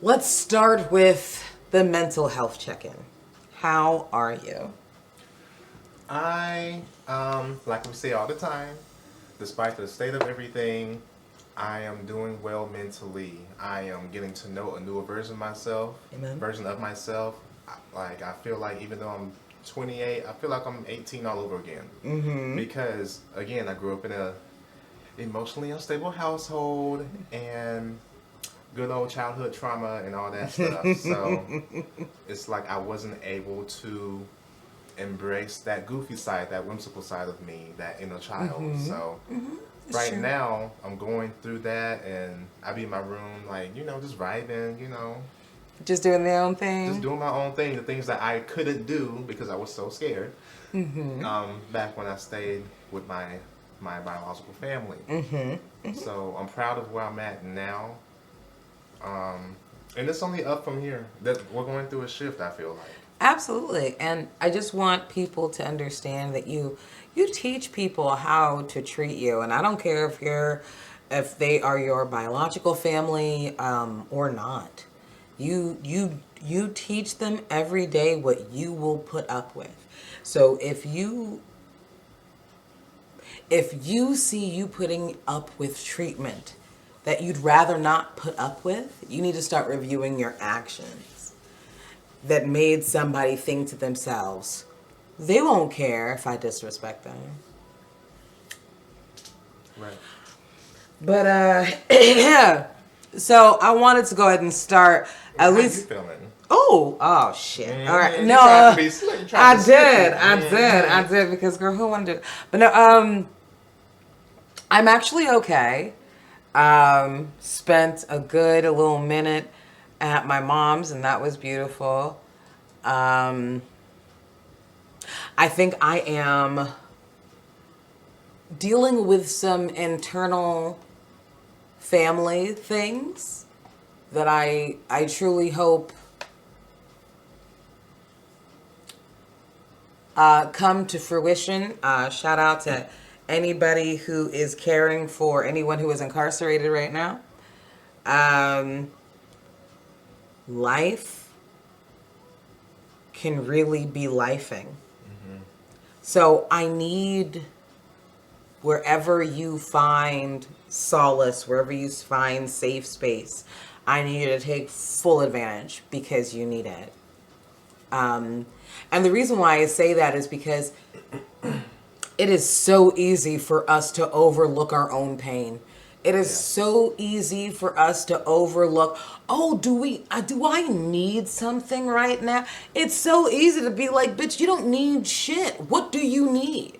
Let's start with the mental health check-in. How are you? I, like we say all the time, despite the state of everything, I am doing well mentally. I am getting to know a newer Amen. version of myself. I feel like even though I'm 28, I feel like I'm 18 all over again. Mm-hmm. Because again, I grew up in a emotionally unstable household and good old childhood trauma and all that stuff. So it's like I wasn't able to embrace that goofy side, that whimsical side of me, that inner child. Mm-hmm. So Mm-hmm. It's right true. now I'm going through that, and I be in my room like just vibing, Just doing their own just thing. doing my own thing, the things that I couldn't do because I was so scared. Mm-hmm. Back when I stayed with my biological family. Mm-hmm. So I'm proud of where I'm at now. And it's only up from here. That we're going through a shift, I feel like. Absolutely. And I just want people to understand that you teach people how to treat you. And I don't care if they are your biological family or not. You teach them every day what you will put up with. So if you see you putting up with treatment that you'd rather not put up with, you need to start reviewing your actions that made somebody think to themselves, they won't care if I disrespect them. Right. But yeah. So I wanted to go ahead and start at How least. you feeling? Oh shit. All right. You No, tried to be slick. You tried I to stick did. it. I did because girl, who wanted to? But no, I'm actually okay. Spent a little minute at my mom's, and that was beautiful. Um, I think I am dealing with some internal family things that I truly hope come to fruition. Shout out to anybody who is caring for anyone who is incarcerated right now. Um, Life can really be lifing. So I need, wherever you find solace, wherever you find safe space, I need you to take full advantage because you need it. And the reason why I say that is because it is so easy for us to overlook our own pain. It is Yeah. so easy for us to overlook, oh, do I need something right now? It's so easy to be like, bitch, you don't need shit. What do you need?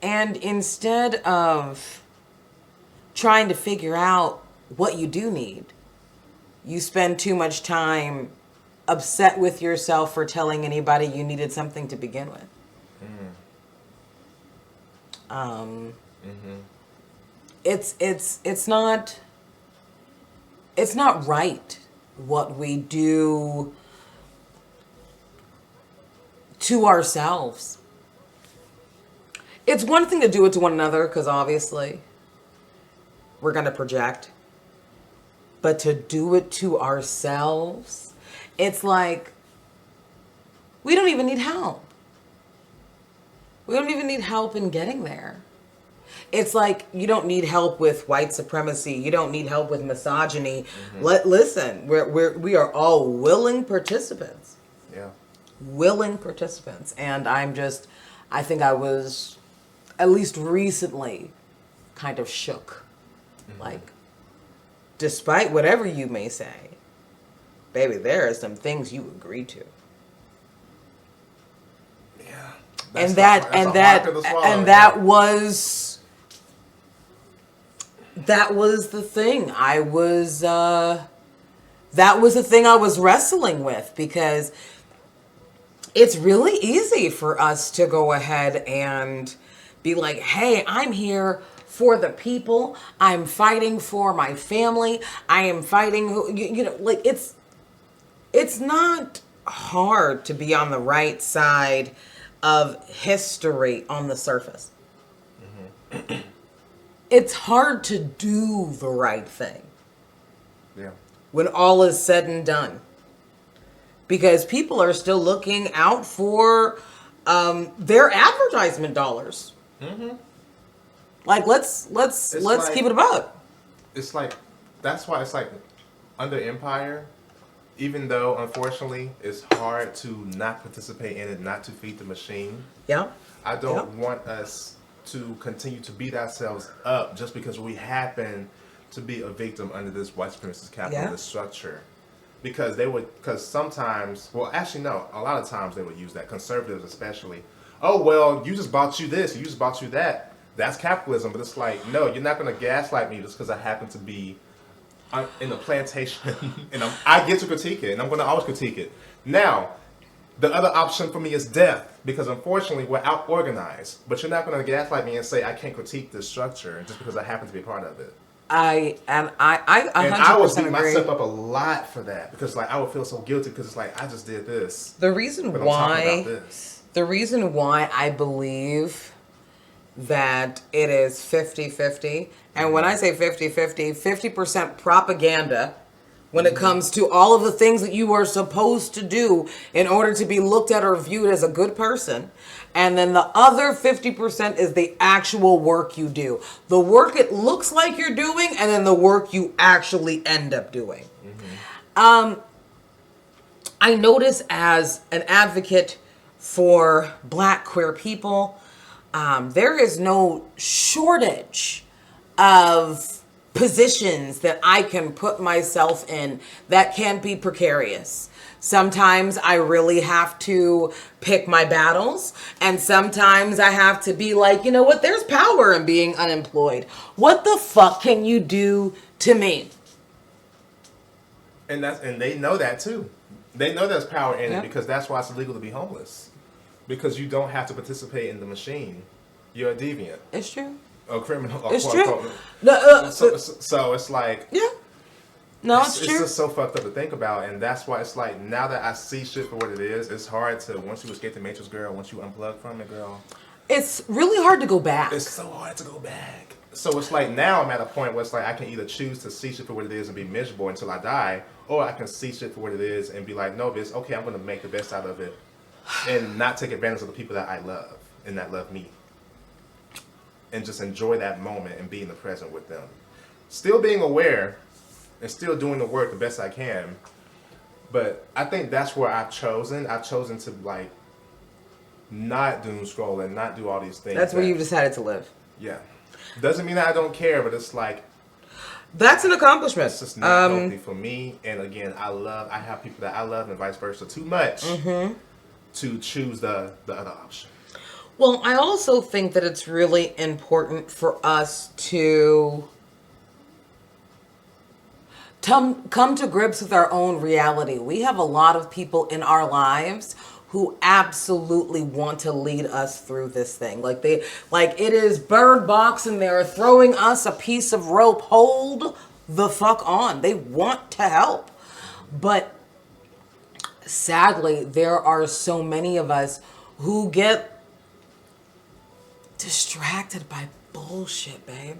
And instead of trying to figure out what you do need, you spend too much time upset with yourself for telling anybody you needed something to begin with. Um, it's not right what we do to ourselves. It's one thing to do it to one another because obviously we're going to project. But to do it to ourselves, it's like we don't even need help. We don't even need help in getting there. It's like you don't need help with white supremacy. You don't need help with misogyny. Listen, we are all willing participants. Yeah. Willing participants. And I think I was, at least recently, kind of shook. Like, despite whatever you may say, baby, there are some things you agreed to. Yeah. And that was the thing. That was the thing I was wrestling with, because it's really easy for us to go ahead and be like, hey, I'm here for the people. I'm fighting for my family. I am fighting, like it's not hard to be on the right side of history on the surface. It's hard to do the right thing. Yeah. when all is said and done. Because people are still looking out for their advertisement dollars. Mm-hmm. Like let's Like keep it about. it's like that's why it's like under Empire, even though unfortunately it's hard to not participate in it, not to feed the machine. Yeah. I don't Yeah. want us to continue to beat ourselves up just because we happen to be a victim under this white supremacist capitalist structure. Because sometimes, well, actually, no, a lot of times they would use that, conservatives especially. Oh, well, you just bought you this, you just bought you that. That's capitalism. But it's like, no, you're not going to gaslight me just because I happen to be in the plantation. And I get to critique it, and I'm going to always critique it. Now, the other option for me is death, because unfortunately we're out organized. But you're not going to gaslight me and say I can't critique this structure just because I happen to be a part of it. I 100% And I would beat agree. myself up a lot for that because like I would feel so guilty because it's like I just did this. The reason But I'm talking why about this. the reason why I believe that it is 50-50, and when I say 50-50, 50% propaganda when it comes to all of the things that you are supposed to do in order to be looked at or viewed as a good person. And then the other 50% is the actual work you do. The work it looks like you're doing, and then the work you actually end up doing. I notice as an advocate for Black queer people, there is no shortage of positions that I can put myself in that can be precarious. Sometimes I really have to pick my battles, and sometimes I have to be like, you know what, there's power in being unemployed. What the fuck can you do to me? And they know that too. They know there's power in Yeah. it because that's why it's illegal to be homeless. Because you don't have to participate in the machine. You're a deviant. It's true. A criminal. Or It's quote, true. unquote. No, So it's like yeah. No, it's it's true. just so fucked up to think about, and that's why it's like now that I see shit for what it is, it's hard to once you escape the matrix, girl. Once you unplug from it, girl. It's really hard to go back. It's so hard to go back. So it's like now I'm at a point where it's like I can either choose to see shit for what it is and be miserable until I die, or I can see shit for what it is and be like, no, bitch, okay, I'm gonna make the best out of it, and not take advantage of the people that I love and that love me, and just enjoy that moment and be in the present with them, still being aware and still doing the work the best I can. But I think that's where I've chosen to like not doom scroll and not do all these things. That's where you've decided to live. Yeah. Doesn't mean that I don't care, but it's like That's an accomplishment. it's just not healthy for me. And again, I have people that I love and vice versa too much to choose the other option. Well, I also think that it's really important for us to come to grips with our own reality. We have a lot of people in our lives who absolutely want to lead us through this thing. Like it is Bird Box and they're throwing us a piece of rope. Hold the fuck on. They want to help. But sadly, there are so many of us who get distracted by bullshit, babe.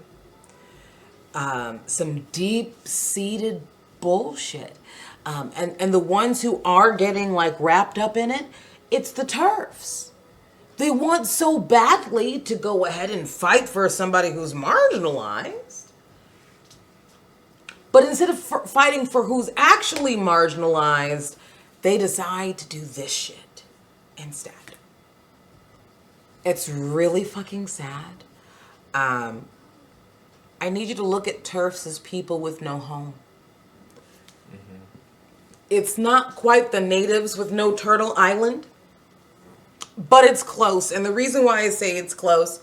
Some deep-seated bullshit. And the ones who are getting like wrapped up in it, it's the TERFs. They want so badly to go ahead and fight for somebody who's marginalized. But instead of fighting for who's actually marginalized, they decide to do this shit instead. It's really fucking sad. I need you to look at TERFs as people with no home. It's not quite the natives with no turtle island, but it's close. And the reason why I say it's close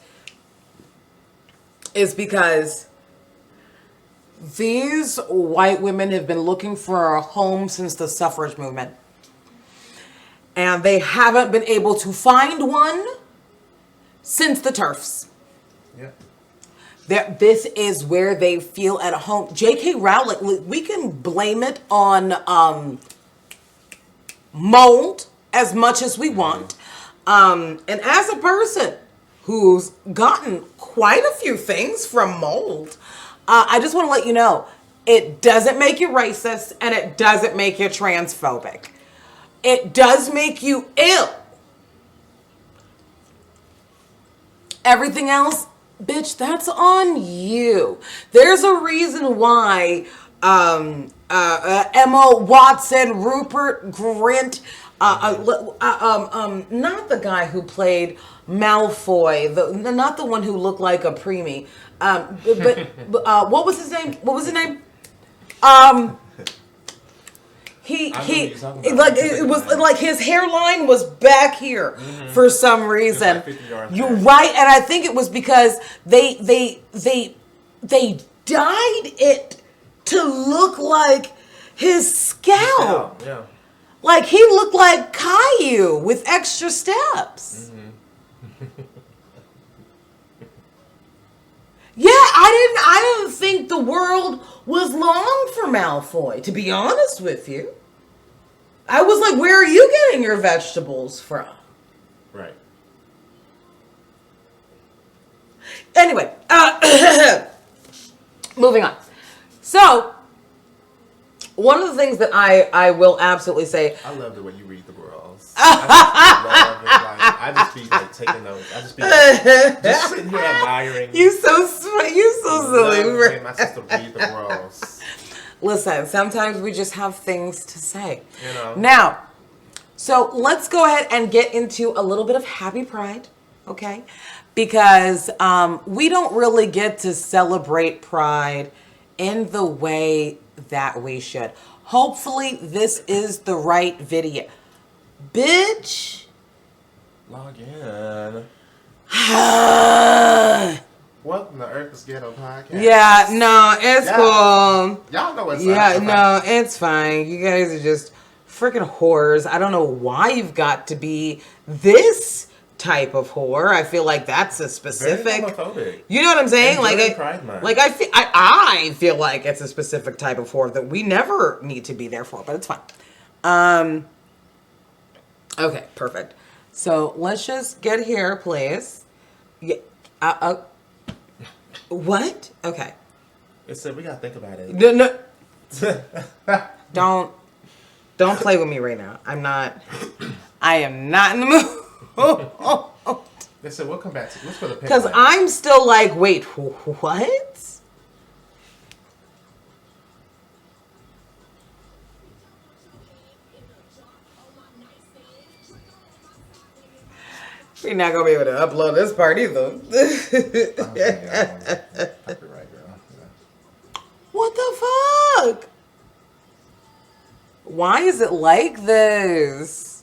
is because these white women have been looking for a home since the suffrage movement. And they haven't been able to find one since the TERFs. Yeah. This is where they feel at home. J.K. Rowling, we can blame it on mold as much as we want. And as a person who's gotten quite a few things from mold, I just want to let you know, It doesn't make you racist, and it doesn't make you transphobic. It does make you ill. Everything else, bitch, that's on you. There's a reason why Emma Watson, Rupert Grint, not the guy who played Malfoy, not the one who looked like a preemie, but what was his name? What was his name? He like it was like his hairline was back here for some reason. Like 50 yards You're back. right, and I think it was because they dyed it to look like his scalp. Yeah. Like he looked like Caillou with extra steps. Yeah, I didn't think the world was long for Malfoy, to be honest with you. I was like, where are you getting your vegetables from? Right. Anyway, moving on. So, one of the things that I will absolutely say. I love the way you read the worlds. I just be like taking notes. I just be like, just sitting here admiring. You so sweet. You so silly. Loving my sister read the worlds. Listen, sometimes we just have things to say. You know. Now, so let's go ahead and get into a little bit of Happy Pride, okay? Because we don't really get to celebrate Pride in the way that we should. Hopefully, this is the right video. Bitch. Log in. Welcome to Earth's Ghetto Podcast. Yeah, no, it's cool. Y'all know what's Yeah, up. no, it's fine. You guys are just freaking whores. I don't know why you've got to be this type of whore. I feel like that's a specific. Very homophobic. You know what I'm saying? And Like, during Pride Month. like I feel like it's a specific type of whore that we never need to be there for, but it's fine. Okay, perfect. So let's just get here, please. Yeah. What? Okay. It said we gotta think about it. No. Don't play with me right now. I am not in the mood. They said we'll come back to. Let's put a pin. Because on it. I'm still like, wait, what? We're not gonna be able to upload this part either. Copyright, girl. Yeah. What the fuck? Why is it like this?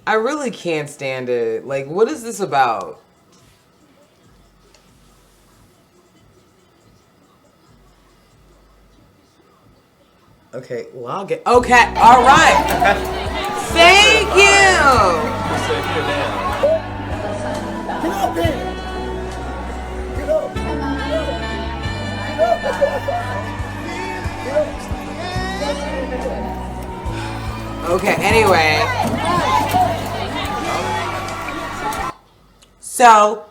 I really can't stand it. Like, what is this about? Okay, log it. Okay, all right. Thank you. It said you're down. Get up there! Get up! Okay, anyway. So,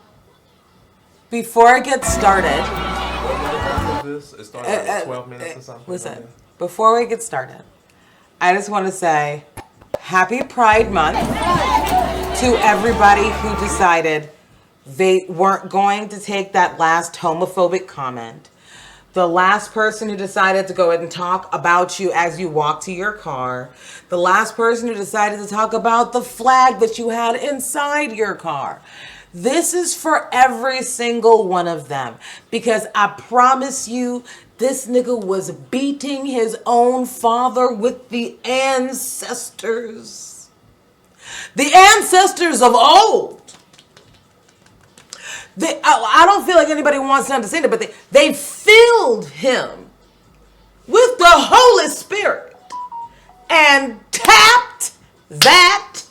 before I get started, It started at 12 minutes or something. listen, before we get started, I just want to say Happy Pride Month to everybody who decided they weren't going to take that last homophobic comment. The last person who decided to go ahead and talk about you as you walk to your car. The last person who decided to talk about the flag that you had inside your car. This is for every single one of them. Because I promise you, this nigga was beating his own father with the ancestors. The ancestors of old. I don't feel like anybody wants to understand it, but they filled him with the Holy Spirit and tapped that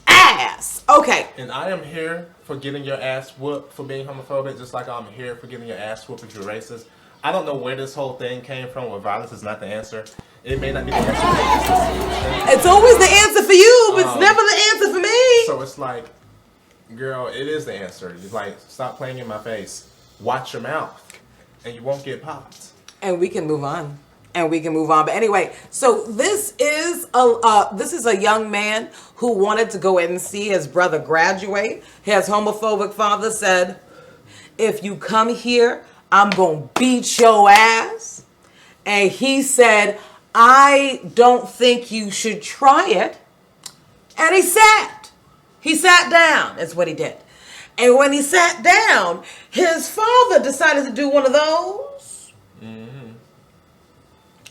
ass. Okay. And I am here for getting your ass whooped for being homophobic, just like I'm here for getting your ass whooped if you're racist. I don't know where this whole thing came from, where violence is not the answer. It may not be the answer, but it's the solution. It's always the answer for you, but it's never the answer for me. So it's like, girl, it is the answer. You're like, stop playing in my face. Watch your mouth, and you won't get popped. And we can move on. and we can move on. But anyway, so this is a young man who wanted to go in and see his brother graduate. His homophobic father said, "If you come here, I'm gonna beat your ass." And he said, "I don't think you should try it." And he sat down. That's what he did. And when he sat down, his father decided to do one of those. Mm-hmm.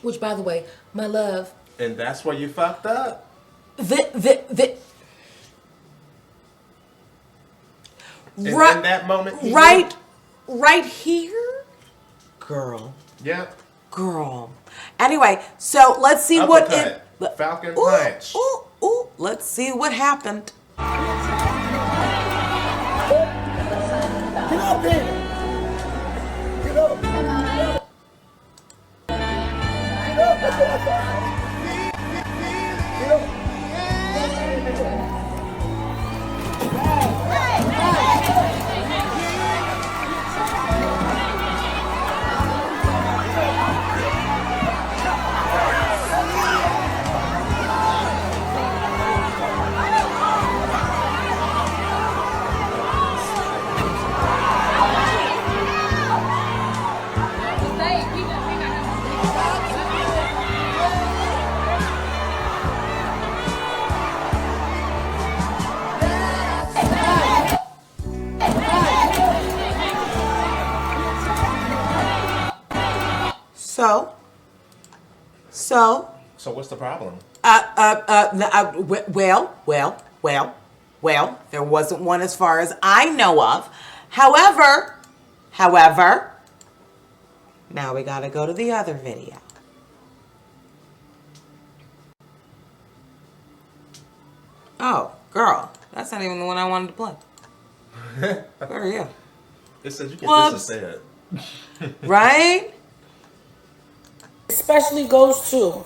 Which, by the way, my love. And that's where you fucked up. In that moment. Right here. Girl. Yep. Girl. Anyway, so let's see Uppercut. Falcon punch. Ooh, let's see what happened. Get up there. Get up. Get up. That's what I thought. Get up. So what's the problem? Well, there wasn't one as far as I know of. However, now we gotta go to the other video. Oh, girl, that's not even the one I wanted to play. Where are you? It says you get this instead. Right? Especially goes to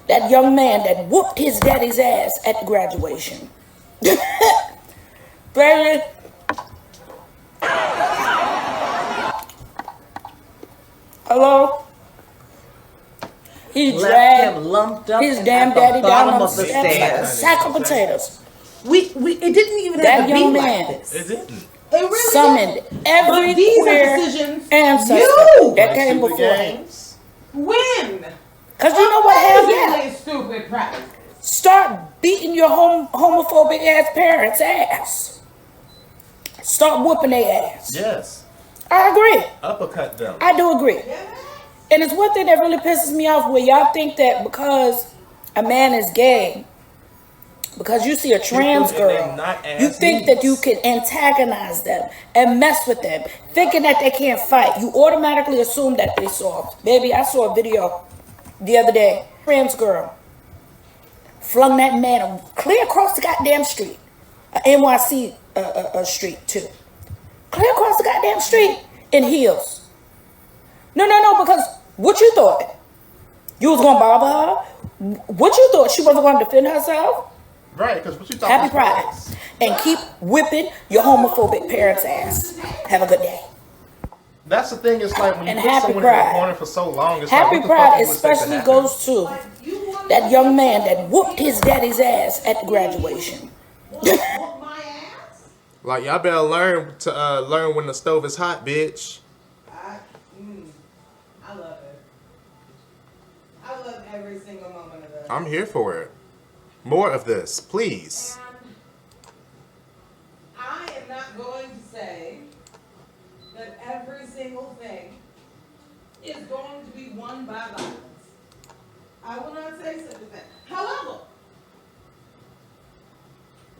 that young man that whooped his daddy's ass at graduation. Baby. Hello? He dragged him lumped up his and damn at the daddy down bottom on the of the steps like a stairs. sack of potatoes. It didn't even That have to young be man like this. It didn't. It really Summoned didn't. every But these are queer decisions ancestor you that came Stupid before him. games. win. Cause you know what hell yeah. Amazingly stupid practice. Start beating your homophobic ass parents' ass. Start whooping their ass. Yes. I agree. Uppercut them. I do agree. And it's one thing that really pisses me off where y'all think that because a man is gay, because you see a trans girl, you think that you can antagonize them and mess with them, thinking that they can't fight. You automatically assume that they soft. Baby, I saw a video the other day. Trans girl flung that man clear across the goddamn street. NYC street too. Clear across the goddamn street in heels. No, because what you thought? You was gonna bother her? What you thought? She wasn't gonna defend herself? Right, because what you thought Happy was Pride. nice. And keep whipping your homophobic parents' ass. Have a good day. That's the thing, it's like when you And put Happy someone in the Pride. corner for so long, it's Happy like, what the fuck Pride you expect to especially happen? goes to that young man that whooped his daddy's ass at graduation. Like, y'all better learn to learn when the stove is hot, bitch. I love it. I love every single moment of it. I'm here for it. More of this, please. And I am not going to say that every single thing is going to be won by violence. I will not say such a thing. However,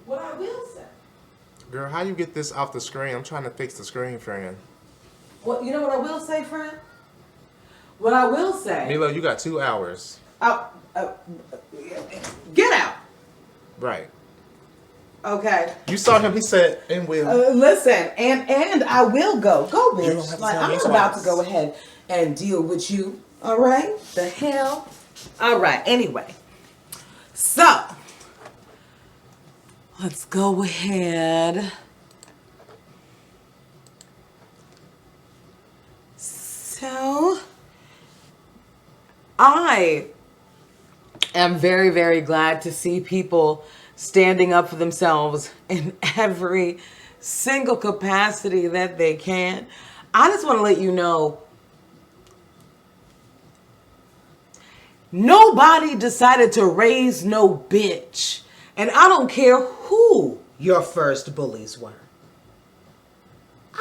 what I will say. Girl, how you get this off the screen? I'm trying to fix the screen, friend. Well, you know what I will say, friend? What I will say. Milo, you got 2 hours. Get out. Right. Okay. You saw him, he said, and will. Listen, and I will go. Go, You don't have bitch. to Like, tell I'm me not about twice. to go ahead and deal with you. All right? The hell? All right. Anyway. So, let's go ahead. So, I I am very, very glad to see people standing up for themselves in every single capacity that they can. I just want to let you know, nobody decided to raise no bitch. And I don't care who your first bullies were.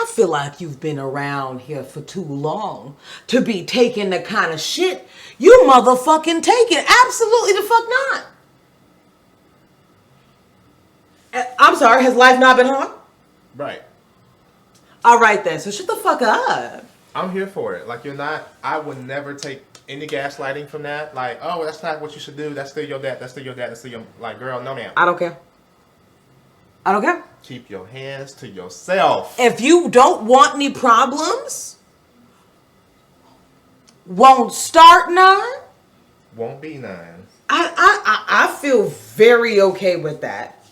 I feel like you've been around here for too long to be taking the kind of shit you motherfucking taking. Absolutely the fuck not. I'm sorry, has life not been hard? Right. All right then, so shut the fuck up. I'm here for it. Like, you're not, I would never take any gaslighting from that. Like, oh, that's not what you should do. That's still your dad. That's still your dad. That's still your, like, girl, no ma'am. I don't care. I don't care. Keep your hands to yourself. If you don't want any problems, won't start none, Won't be none. I feel very okay with that.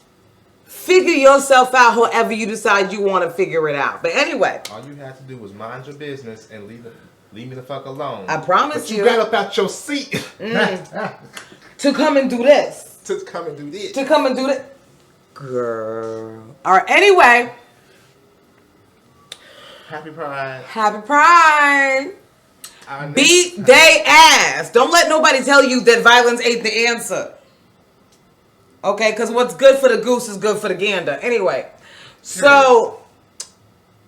Figure yourself out however you decide you want to figure it out. But anyway. All you had to do was mind your business and leave me the fuck alone. I promise but you. You got up out your seat. To come and do this. To come and do this. To come and do this. Girl. All right. Anyway. Happy Pride. Happy Pride. Beat they ass. Don't let nobody tell you that violence ain't the answer. Okay, because what's good for the goose is good for the gander. Anyway, so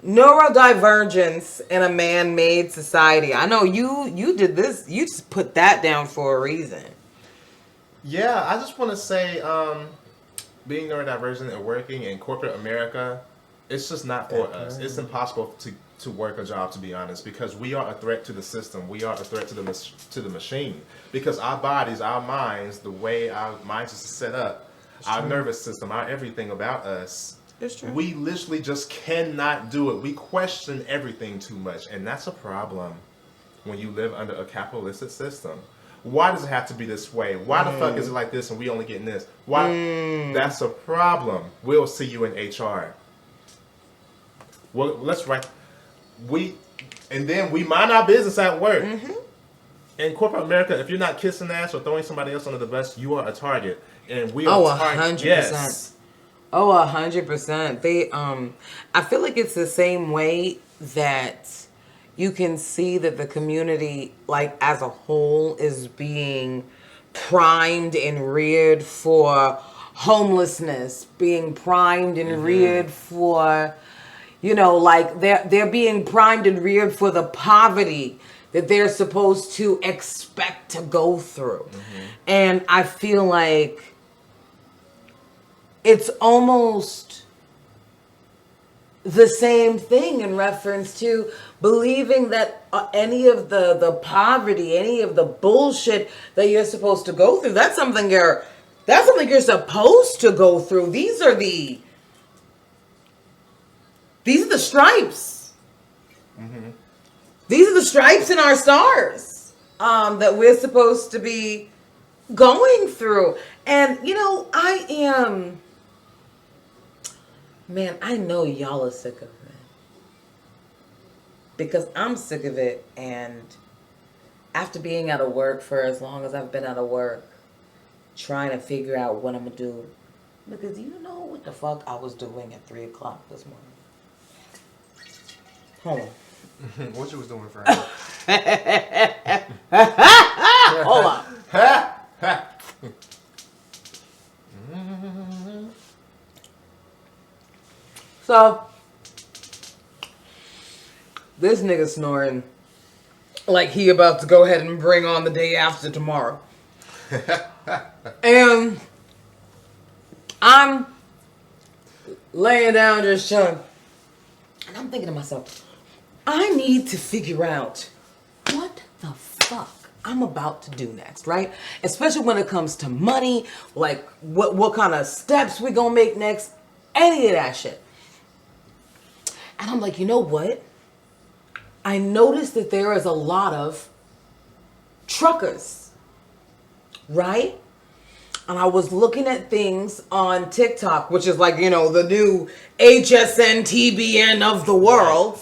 neurodivergence in a man-made society. I know you did this. You just put that down for a reason. Yeah, I just want to say, being neurodivergent and working in corporate America, it's just not for us. It's impossible to work a job, to be honest, because we are a threat to the system. We are a threat to the machine, because our bodies, our minds, the way our minds is set up, our nervous system, our everything about us, it's true. We literally just cannot do it. We question everything too much, and that's a problem when you live under a capitalistic system. Why does it have to be this way? Why the fuck is it like this and we only getting this? Why? That's a problem. We'll see you in HR. Well, let's write. And then we mind our business at work. In corporate America, if you're not kissing ass or throwing somebody else under the bus, you are a target. And we are 100%. Yes. Oh, 100%. They, I feel like it's the same way that you can see that the community, like as a whole, is being primed and reared for homelessness, being primed and reared for, you know, like they're being primed and reared for the poverty that they're supposed to expect to go through. And I feel like it's almost the same thing in reference to believing that any of the poverty, any of the bullshit that you're supposed to go through, that's something you're supposed to go through. These are the stripes. These are the stripes in our stars that we're supposed to be going through. And, you know, I know y'all are sick of it. Because I'm sick of it. And after being out of work for as long as I've been out of work, trying to figure out what I'm going to do. Because you know what the fuck I was doing at 3 o'clock this morning? Hold on. What you was doing, friend? Hold on. So, this nigga snoring like he about to go ahead and bring on the day after tomorrow. And I'm laying down just chilling. And I'm thinking to myself, I need to figure out what the fuck I'm about to do next, right? Especially when it comes to money, like what kind of steps we gonna make next, any of that shit. And I'm like, you know what? I noticed that there is a lot of truckers, right? And I was looking at things on TikTok, which is like, you know, the new HSN TBN of the world.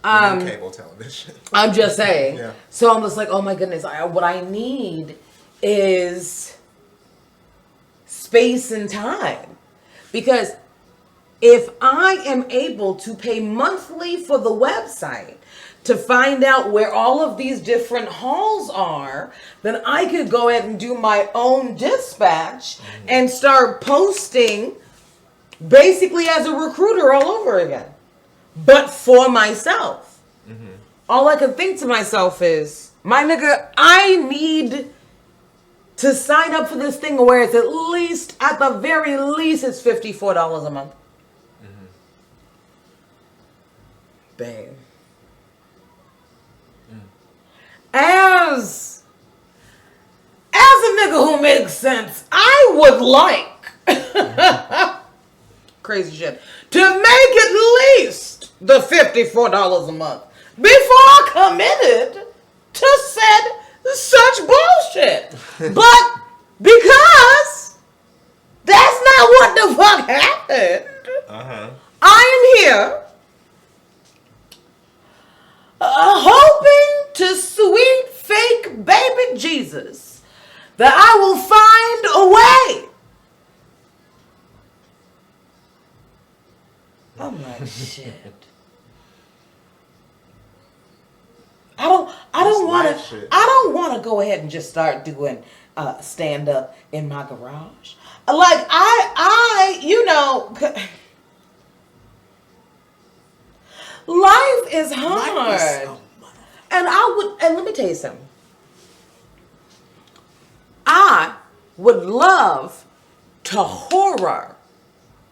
Cable television. I'm just saying. Yeah. So I'm just like, oh my goodness, what I need is space and time. Because if I am able to pay monthly for the website to find out where all of these different halls are, then I could go ahead and do my own dispatch and start posting basically as a recruiter all over again. But for myself. All I can think to myself is, my nigga, I need to sign up for this thing where it's at the very least, it's $54 a month. Babe. As a nigga who makes sense, I would like crazy shit to make at least the $54 a month before I committed to such bullshit. But because that's not what the fuck happened, I am here hoping to sweet fake baby Jesus that I will find a way. I'm like, shit. I don't want to go ahead and just start doing stand up in my garage. Like life is hard. And let me tell you something. I would love to horror,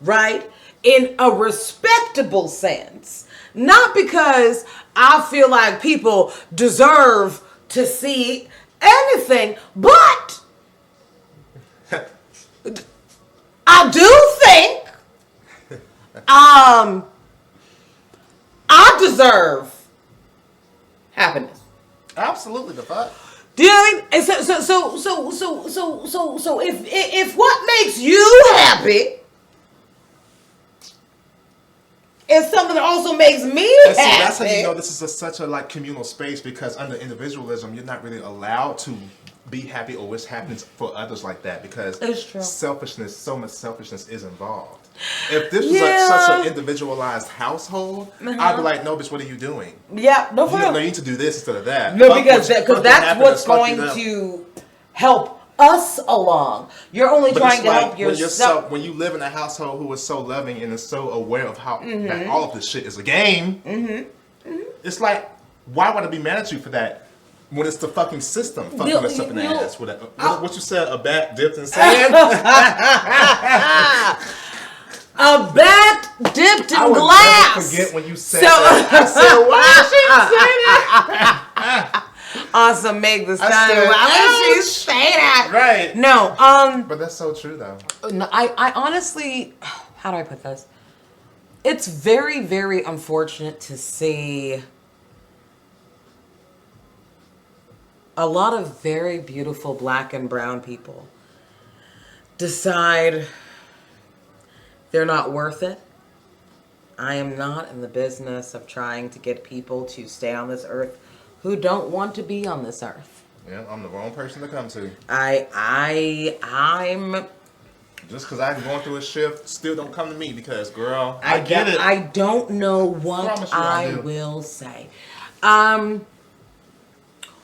right? In a respectable sense. Not because I feel like people deserve to see anything, but I do think I deserve happiness. Absolutely, the fuck. Do you know what I mean? And so if what makes you happy is something that also makes me happy. That's how you know this is such a communal space, because under individualism, you're not really allowed to be happy or wish happiness for others like that, because selfishness, so much selfishness is involved. If this was such an individualized household, I'd be like, no, bitch, what are you doing? Yeah, no, you need to do this instead of that. No, because that's what's going to help us along. You're only trying to help yourself. When you live in a household who is so loving and is so aware of how that all of this shit is a game, it's like, why would I be mad at you for that? When it's the fucking system fucking us up in the ass. What you said, a bat dipped in sand? A bat dipped in glass. I will never forget when you said that. I said, why she say that? Awesome, Meg the Stallion. Why would she say that? Right. No. But that's so true, though. No, I honestly, how do I put this? It's very, very unfortunate to see a lot of very beautiful black and brown people decide they're not worth it. I am not in the business of trying to get people to stay on this earth who don't want to be on this earth. Yeah, I'm the wrong person to come to. I'm just because I'm going through a shift, still don't come to me, because girl, I get it. I don't know what I will say.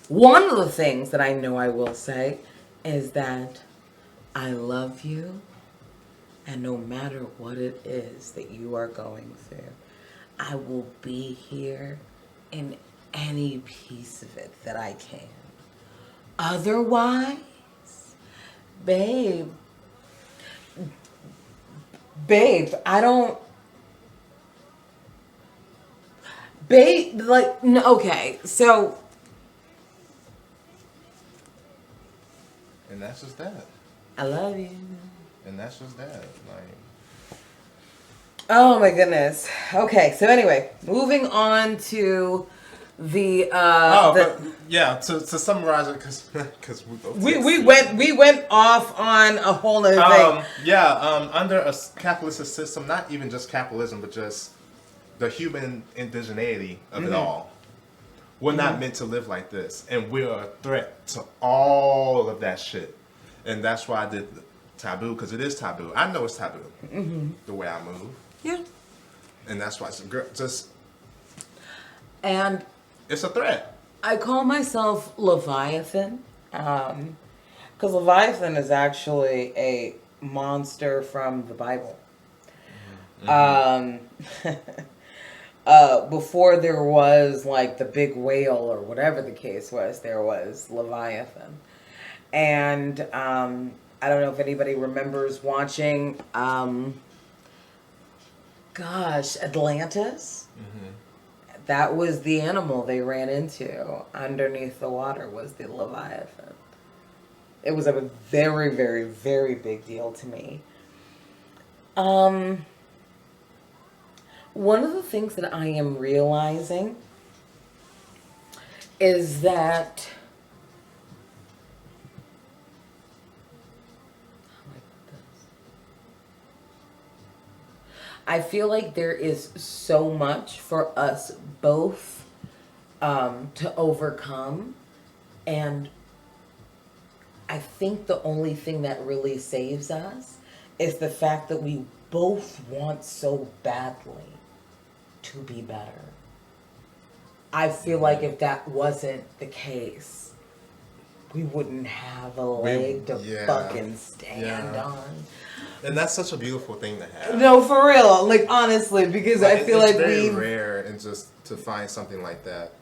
One of the things that I know I will say is that I love you, and no matter what it is that you are going through, I will be here in any piece of it that I can. Otherwise, babe, I don't, no, okay, so. And that's just that. I love you. And that's just that. Oh my goodness. Okay, so anyway, moving on to the to summarize it, because we went off on a whole other thing. Under a capitalist system, not even just capitalism, but just the human indigeneity of it all. We're not meant to live like this, and we're a threat to all of that shit. And that's why I did the taboo, because it is taboo. I know it's taboo, the way I move. Yeah. And that's why it's And it's a threat. I call myself Leviathan, because Leviathan is actually a monster from the Bible. Before there was like the big whale or whatever the case was, there was Leviathan. And I don't know if anybody remembers watching, Atlantis. That was the animal they ran into underneath the water, was the Leviathan. It was a very, very, very big deal to me. One of the things that I am realizing is that I feel like there is so much for us both to overcome, and I think the only thing that really saves us is the fact that we both want so badly to be better. I feel like if that wasn't the case, we wouldn't have a leg to fucking stand on. And that's such a beautiful thing to have. No, for real. Like, honestly, because I feel it's like very rare and just to find something like that.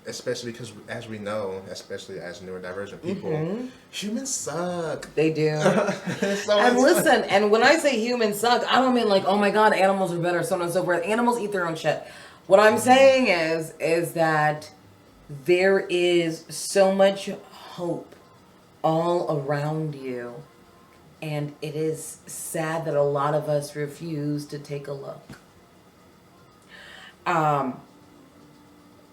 Especially because, as we know, especially as neurodivergent people, humans suck. They do. And listen, and when I say humans suck, I don't mean like, oh my god, animals are better, so on and so forth. Animals eat their own shit. What I'm saying is that there is so much hope all around you, and it is sad that a lot of us refuse to take a look.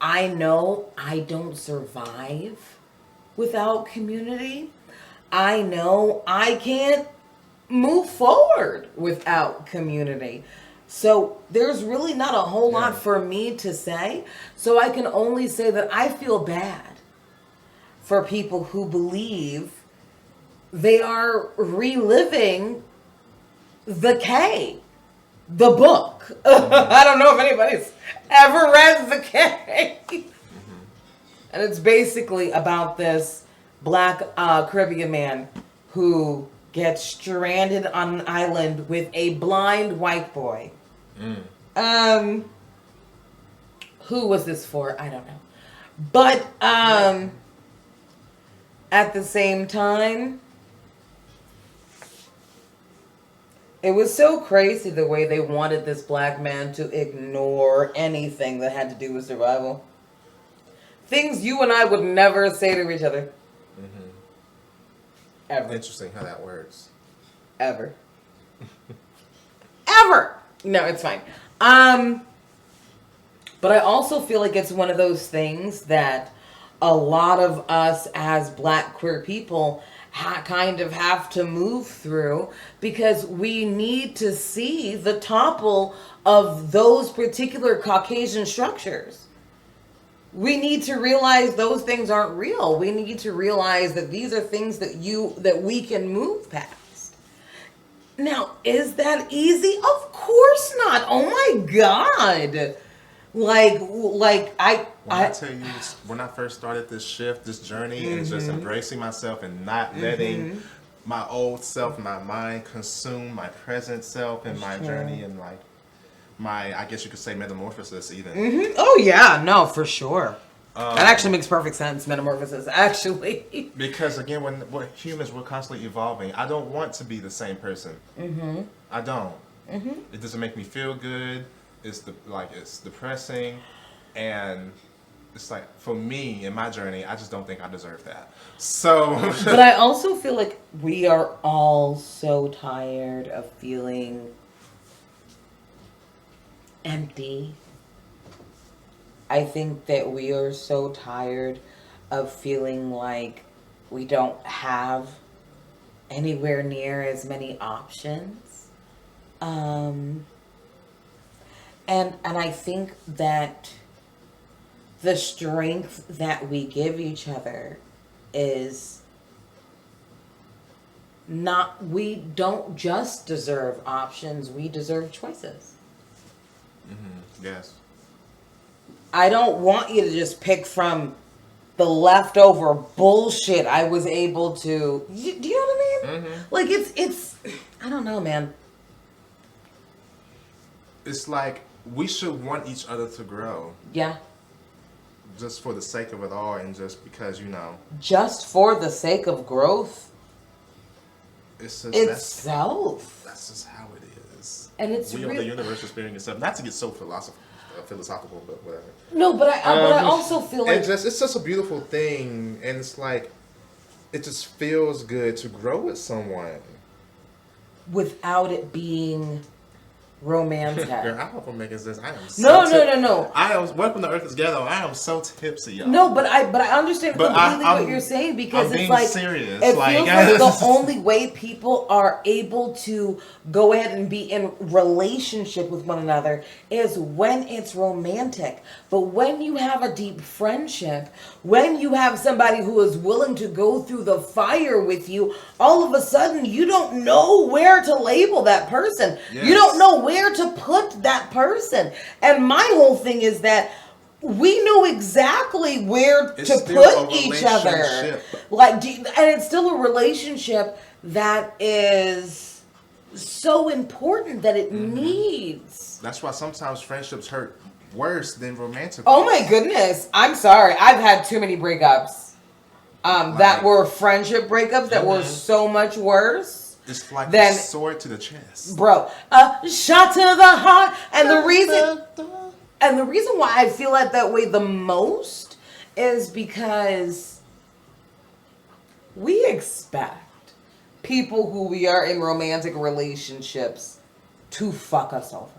I know I don't survive without community. I know I can't move forward without community. So there's really not a whole lot for me to say. So I can only say that I feel bad for people who believe they are reliving The K, the book. I don't know if anybody's ever read The K. And it's basically about this black Caribbean man who gets stranded on an island with a blind white boy. Who was this for? I don't know. But at the same time, it was so crazy the way they wanted this black man to ignore anything that had to do with survival. Things you and I would never say to each other. Ever. Interesting how that works. Ever. Ever. No, it's fine. But I also feel like it's one of those things that a lot of us as black queer people kind of have to move through, because we need to see the topple of those particular Caucasian structures. We need to realize those things aren't real. We need to realize that these are things that we can move past. Now, is that easy? Of course not. Oh my God. I tell you, when I first started this shift, this journey, and just embracing myself and not letting my old self, my mind consume my present self and my journey and like my, I guess you could say, metamorphosis even. Oh yeah, no, for sure. That actually makes perfect sense, metamorphosis, actually. Because again, when we're humans, we're constantly evolving. I don't want to be the same person. I don't. It doesn't make me feel good. It's depressing, and it's like, for me in my journey, I just don't think I deserve that. So, but I also feel like we are all so tired of feeling empty. I think that we are so tired of feeling like we don't have anywhere near as many options. And I think that the strength that we give each other is not, we don't just deserve options, we deserve choices. Yes. I don't want you to just pick from the leftover bullshit I was able to. Do you know what I mean? Like it's. I don't know, man. It's like we should want each other to grow, Yeah. just for the sake of it all, and just because Just for the sake of growth it's just itself. that's just how it is. And it's we are really the universal spirit itself. Not to get so philosophical, but whatever. no, but I also feel like And it's just a beautiful thing, and it's like it just feels good to grow with someone. without it being romantic. Girl, I hope I'm making sense. I am No. I am welcome to Earth is Ghetto. I am so tipsy, y'all. No, but I understand But completely I'm- what you're saying, because I'm it's being like serious. it Like, feels like the only way people are able to go ahead and be in relationship with one another is when it's romantic. But when you have a deep friendship, when you have somebody who is willing to go through the fire with you, all of a sudden you don't know where to label that person. Yes. You don't know where to put that person. And my whole thing is that we know exactly where It's to still put a each other. relationship. And it's still a relationship that is so important that it needs. That's why sometimes friendships hurt worse than romantic. Oh my goodness. I'm sorry. I've had too many breakups. That were friendship breakups that were so much worse. It's like Then- a sword to the chest. Bro, a shot to the heart. And the reason why I feel like that way the most is because we expect people who we are in romantic relationships to fuck us over.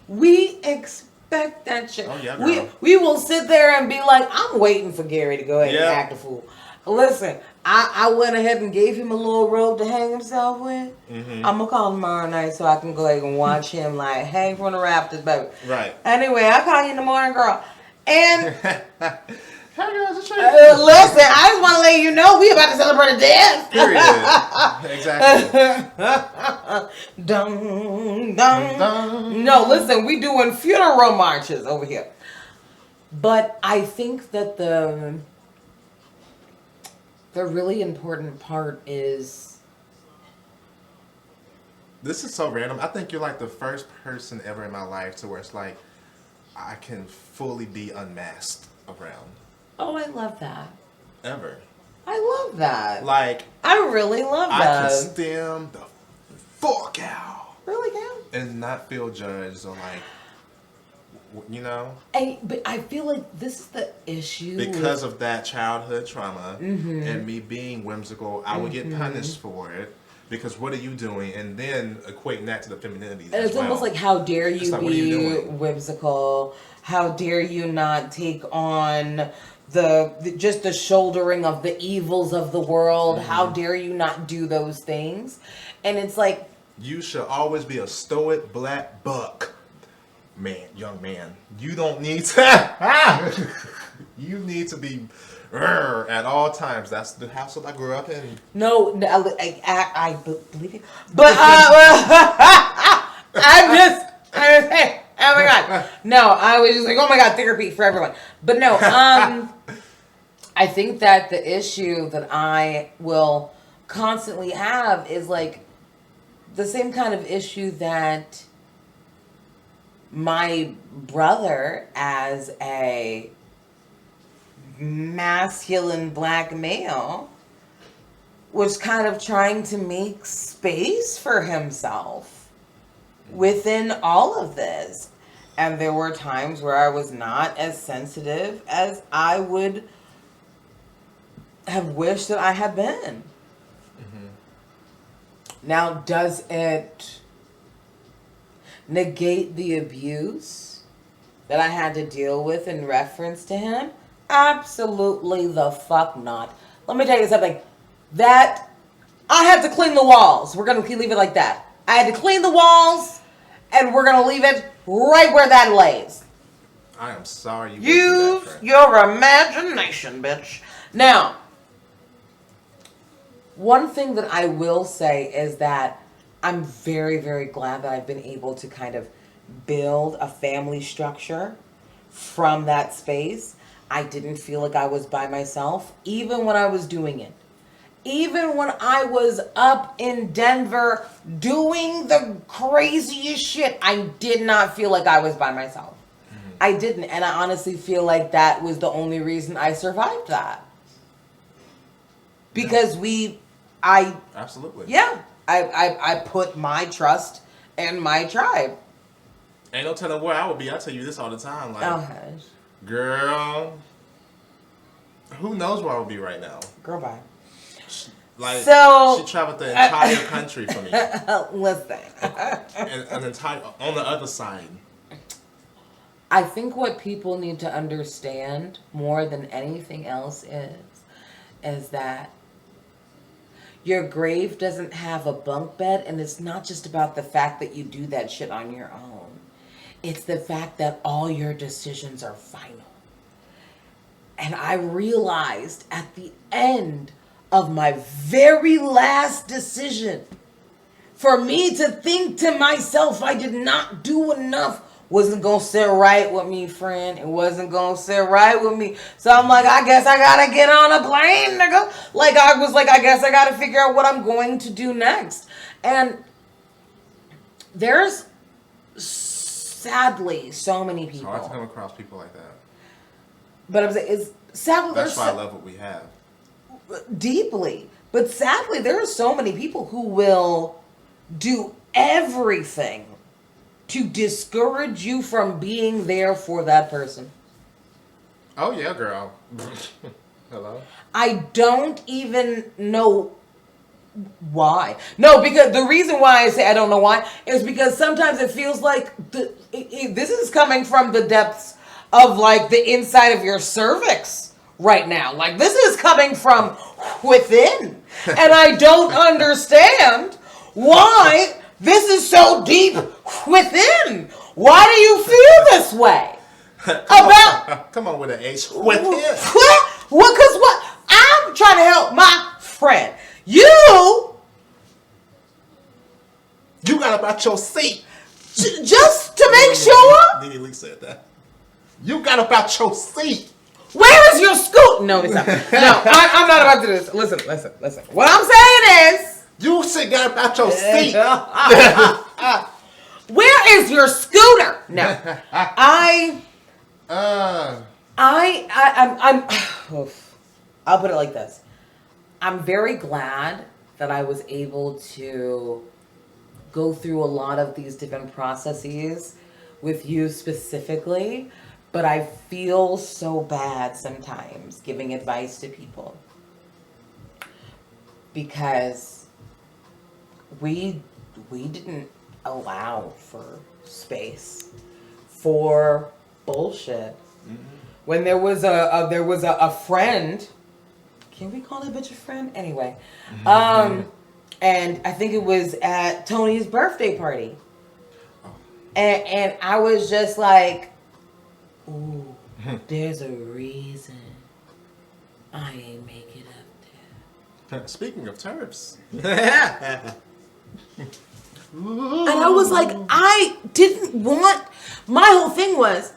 We expect that shit. Oh, yeah, girl. We will sit there and be like, I'm waiting for Gary to go ahead and Yeah. act a fool. Listen, I went ahead and gave him a little rope to hang himself with. I'm gonna call tomorrow night so I can go ahead and watch him like hang from the rafters, baby. Right. Anyway, I'll call you in the morning, girl. And Hey, girl, just listen, I just want to let you know we about to celebrate a death. Period. Exactly. Dun, dun. No, listen, we doing funeral marches over here. But I think that the really important part is This is so random. I think you're like the first person ever in my life to where it's like I can fully be unmasked around. oh, I love that. Ever. I love that. Like I really love I that. can stem the fuck out Really can. and not feel judged or like, But I feel like this is the issue. because of that childhood trauma and me being whimsical, I would get punished for it. Because what are you doing? And then equating that to the femininity. And it's almost like, how dare you like, what are you be doing? whimsical? How dare you not take on just the shouldering of the evils of the world? How dare you not do those things? And it's like, you should always be a stoic black buck. Young man, you don't need to. You need to be at all times. That's the household I grew up in. no, I believe you. But oh my god. No, I was just like, oh my god, therapy for everyone. But no, I think that the issue that I will constantly have is like the same kind of issue that my brother, as a masculine black male, was kind of trying to make space for himself within all of this. And there were times where I was not as sensitive as I would have wished that I had been. Now, does it negate the abuse that I had to deal with in reference to him? Absolutely the fuck not. Let me tell you something. That I had to clean the walls. We're going to leave it like that. I had to clean the walls and we're gonna leave it right where that lays. I am sorry you Use your imagination, bitch. Now, one thing that I will say is that I'm very, very glad that I've been able to kind of build a family structure from that space. I didn't feel like I was by myself, even when I was doing it. Even when I was up in Denver doing the craziest shit, I did not feel like I was by myself. I didn't. And I honestly feel like that was the only reason I survived that. Because Absolutely. Yeah. I put my trust in my tribe. Ain't no telling where I would be. I tell you this all the time. Like, Oh, hush. girl, who knows where I would be right now? Girl, bye. Like, So, she traveled the entire country for me. Listen. And an entire, on the other side. I think what people need to understand more than anything else is that your grave doesn't have a bunk bed, and it's not just about the fact that you do that shit on your own. It's the fact that all your decisions are final. And I realized at the end of my very last decision, for me to think to myself I did not do enough wasn't gonna sit right with me, friend. It wasn't gonna sit right with me. So I'm like, I guess I gotta get on a plane, nigga. Like, I was like, I guess I gotta figure out what I'm going to do next. And there's sadly so many people. It's hard to come across people like that. But I'm saying, it's sadly, That's why I love what we have. Deeply. But sadly, there are so many people who will do everything to discourage you from being there for that person. Oh, yeah, girl. Hello? I don't even know why. No, because the reason why I say I don't know why is because sometimes it feels like this is coming from the depths of like the inside of your cervix right now. Like, this is coming from within. And I don't understand why this is so deep within. Why do you feel this way? Come on with an H. Within. What? Because what? I'm trying to help my friend. You got up out your seat. Just to make sure. Nene Lee said that. You got up out your seat. Where is your scoot? No, it's not. No, I'm not about to do this. Listen. What I'm saying is, you should get up out your seat. where is your scooter? No, I'll put it like this. I'm very glad that I was able to go through a lot of these different processes with you specifically, but I feel so bad sometimes giving advice to people because we didn't allow for space for bullshit. Mm-hmm. When there was a friend, can we call that bitch a friend? Anyway, and I think it was at Tony's birthday party, and I was just like, ooh, there's a reason I ain't make it up there. Speaking of turfs. And I was like, I didn't want, my whole thing was,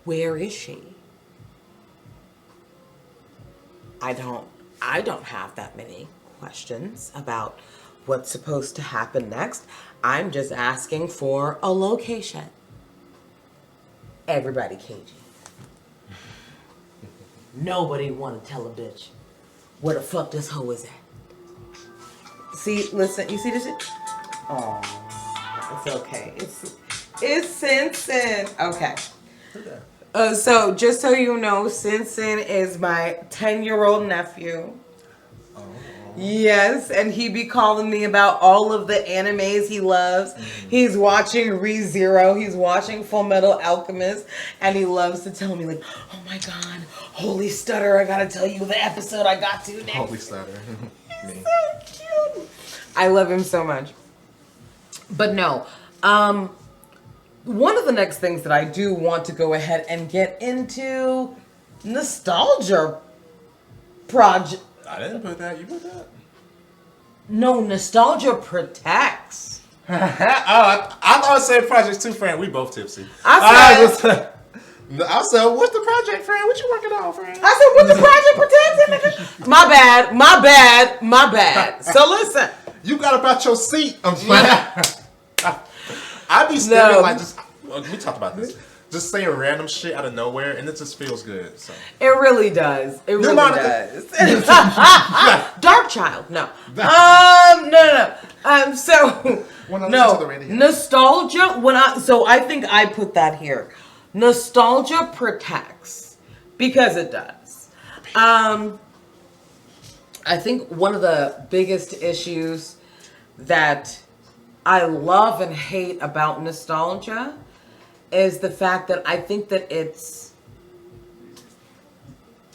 where is she? I don't have that many questions about what's supposed to happen next. I'm just asking for a location. Everybody cagey. Nobody want to tell a bitch where the fuck this hoe is at. See, listen, you see this shit? Oh, it's okay. It's Simpson. Okay. So just so you know, Simpson is my 10-year-old nephew. Oh. Yes, and he be calling me about all of the animes he loves. Mm-hmm. He's watching ReZero. He's watching Full Metal Alchemist, and he loves to tell me like, "Oh my God, holy stutter! I gotta tell you the episode I got to next." Holy stutter. He's so cute. I love him so much. But no, one of the next things that I do want to go ahead and get into nostalgia project. I didn't put that. You put that? No, nostalgia protects. I thought it said Project 2, friend. We both tipsy. I said, I said, what's the project, friend? What you working on, friend? I said, what's the project protecting? My bad. So listen. You got about your seat. I'm playing. I be staring like just. We talked about this. Just saying random shit out of nowhere, and it just feels good. So It really does. It really does. Dark Child. No. No. So When I listen to the radio. nostalgia. I think I put that here. Nostalgia protects because it does. I think one of the biggest issues that I love and hate about nostalgia is the fact that I think that it's,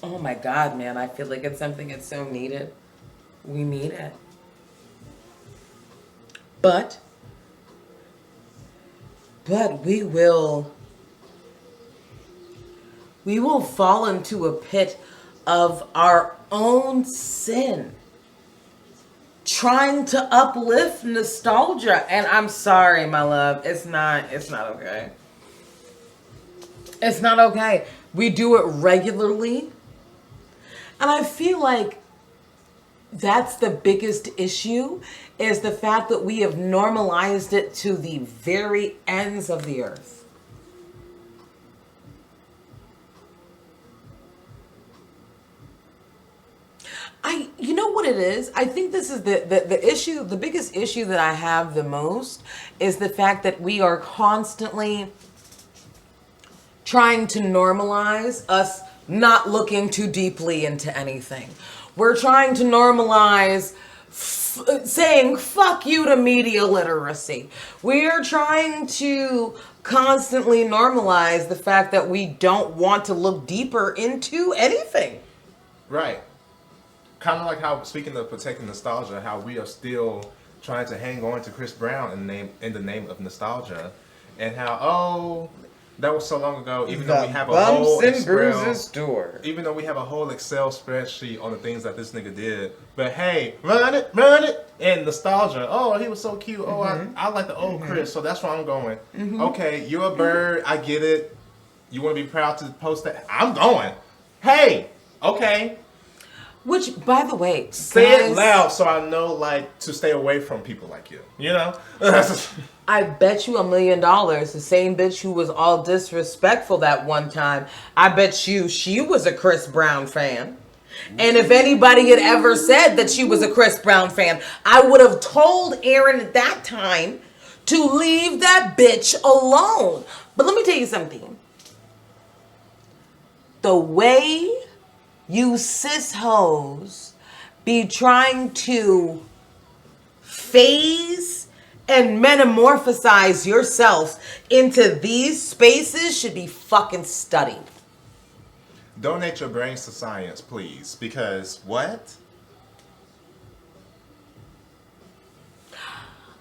oh my God, man, I feel like it's something that's so needed. We need it. But we will fall into a pit of our own sin, trying to uplift nostalgia. And I'm sorry, my love, it's not okay. It's not okay. We do it regularly. And I feel like that's the biggest issue, is the fact that we have normalized it to the very ends of the earth. You know what it is? I think this is the issue, the biggest issue that I have the most is the fact that we are constantly trying to normalize us not looking too deeply into anything. We're trying to normalize saying fuck you to media literacy. We're trying to constantly normalize the fact that we don't want to look deeper into anything. Right. Kind of like how, speaking of protecting nostalgia, how we are still trying to hang on to Chris Brown in the name of nostalgia, and how that was so long ago. Even though we have a whole even though we have a whole Excel spreadsheet on the things that this nigga did, but hey, run it, and nostalgia. Oh, he was so cute. Oh, I like the old Chris, so that's where I'm going. Okay, you're a bird. I get it. You want to be proud to post that? I'm going. Hey, okay. Which, by the way, say it loud so I know, like, to stay away from people like you. You know? I bet you $1 million, the same bitch who was all disrespectful that one time, I bet you she was a Chris Brown fan. And if anybody had ever said that she was a Chris Brown fan, I would have told Aaron at that time to leave that bitch alone. But let me tell you something. The way you cis hoes be trying to phase and metamorphosize yourself into these spaces should be fucking studied. Donate your brains to science, please. Because what?